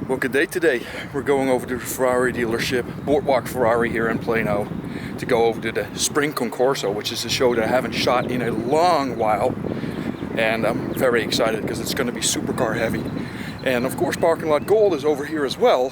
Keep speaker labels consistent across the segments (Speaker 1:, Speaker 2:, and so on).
Speaker 1: Well, good day today. We're going over to the Ferrari dealership, Boardwalk Ferrari here in Plano, to go over to the Spring Concorso, which is a show that I haven't shot in a long while. And I'm very excited because it's going to be supercar heavy. And of course, Parking Lot Gold is over here as well,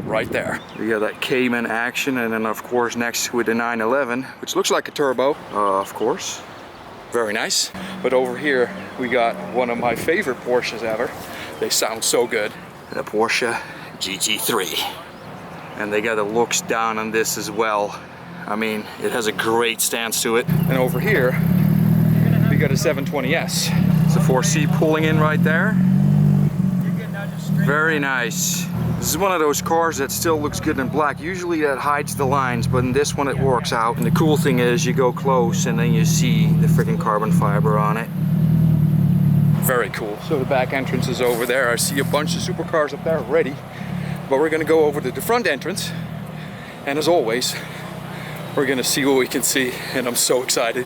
Speaker 1: right there. We got that Cayman action, and then of course next with the 911, which looks like a turbo, of course. Very nice. But over here we got one of my favorite Porsches ever. They sound so good. The Porsche GT3. And they got the looks down on this as well. I mean, it has a great stance to it. And over here we got a 720S. It's a 4C pulling in right there. Very nice. This is one of those cars that still looks good in black. Usually that hides the lines, but in this one it works out. And the cool thing is you go close and then you see the freaking carbon fiber on it. Very cool. So the back entrance is over there. I see a bunch of supercars up there already. But we're gonna go over to the front entrance. And as always, we're gonna see what we can see. And I'm so excited.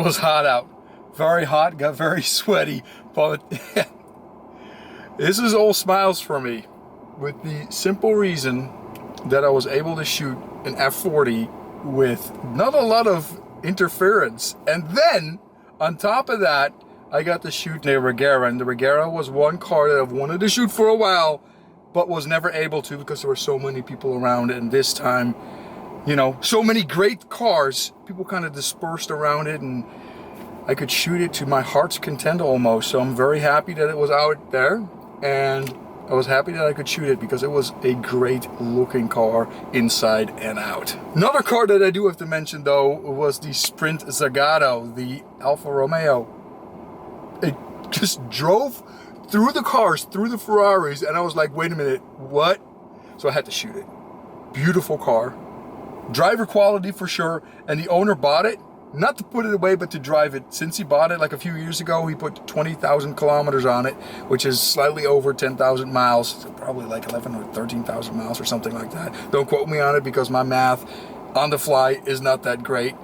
Speaker 1: was hot out. Very hot, got very sweaty, but this is all smiles for me, with the simple reason that I was able to shoot an F40 with not a lot of interference. And then, on top of that, I got to shoot the Regera, and the Regera was one car that I've wanted to shoot for a while, but was never able to because there were so many people around, and this time, you know, so many great cars, people kind of dispersed around it, and I could shoot it to my heart's content almost. So I'm very happy that it was out there, and I was happy that I could shoot it because it was a great looking car inside and out. Another car that I do have to mention though was the Sprint Zagato, the Alfa Romeo. It just drove through the cars, through the Ferraris, and I was like, wait a minute, what? So I had to shoot it. Beautiful car. Driver quality for sure, and the owner bought it, not to put it away, but to drive it. Since he bought it like a few years ago, he put 20,000 kilometers on it, which is slightly over 10,000 miles, so probably like 11 or 13,000 miles or something like that. Don't quote me on it because my math on the fly is not that great.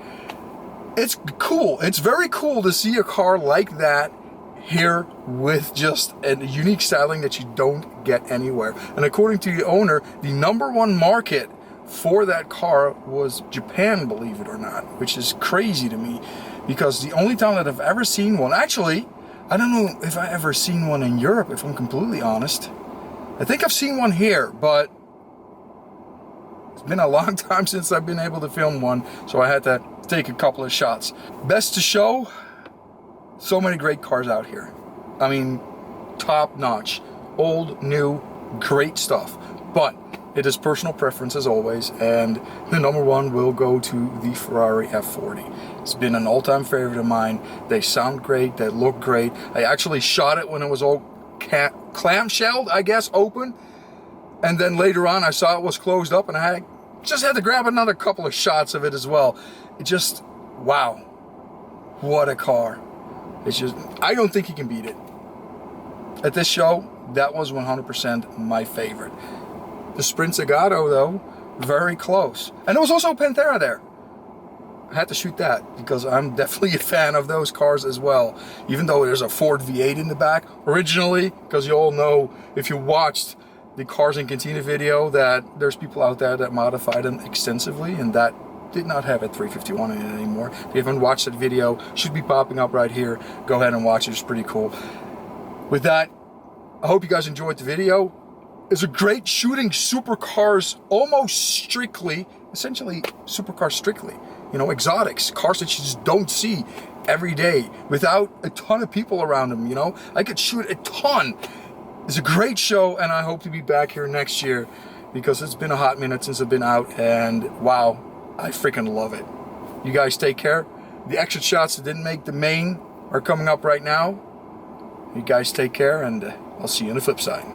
Speaker 1: It's cool. It's very cool to see a car like that here with just a unique styling that you don't get anywhere. And according to the owner, the #1 market for that car was Japan, believe it or not, which is crazy to me because the only time that I've ever seen one, actually, I don't know if I ever seen one in Europe, if I'm completely honest. I think I've seen one here, but it's been a long time since I've been able to film one, so I had to take a couple of shots. Best to show, so many great cars out here. I mean, top notch, old, new, great stuff. But it is personal preference as always, and the #1 will go to the Ferrari F40. It's been an all-time favorite of mine. They sound great, they look great. I actually shot it when it was all clamshelled, I guess, open. And then later on I saw it was closed up, and I just had to grab another couple of shots of it as well. It just, wow, what a car. It's just, I don't think you can beat it. At this show, that was 100% my favorite. The Sprint Zagato though, very close. And there was also a Panthera there. I had to shoot that because I'm definitely a fan of those cars as well. Even though there's a Ford V8 in the back originally, because you all know if you watched the Cars and Cantina video that there's people out there that modify them extensively, and that did not have a 351 in it anymore. If you haven't watched that video, it should be popping up right here. Go ahead and watch it, it's pretty cool. With that, I hope you guys enjoyed the video. It's a great shooting supercars, almost strictly, essentially supercars strictly. You know, exotics, cars that you just don't see every day without a ton of people around them, you know. I could shoot a ton. It's a great show, and I hope to be back here next year because it's been a hot minute since I've been out, and wow, I freaking love it. You guys take care. The extra shots that didn't make the main are coming up right now. You guys take care, and I'll see you on the flip side.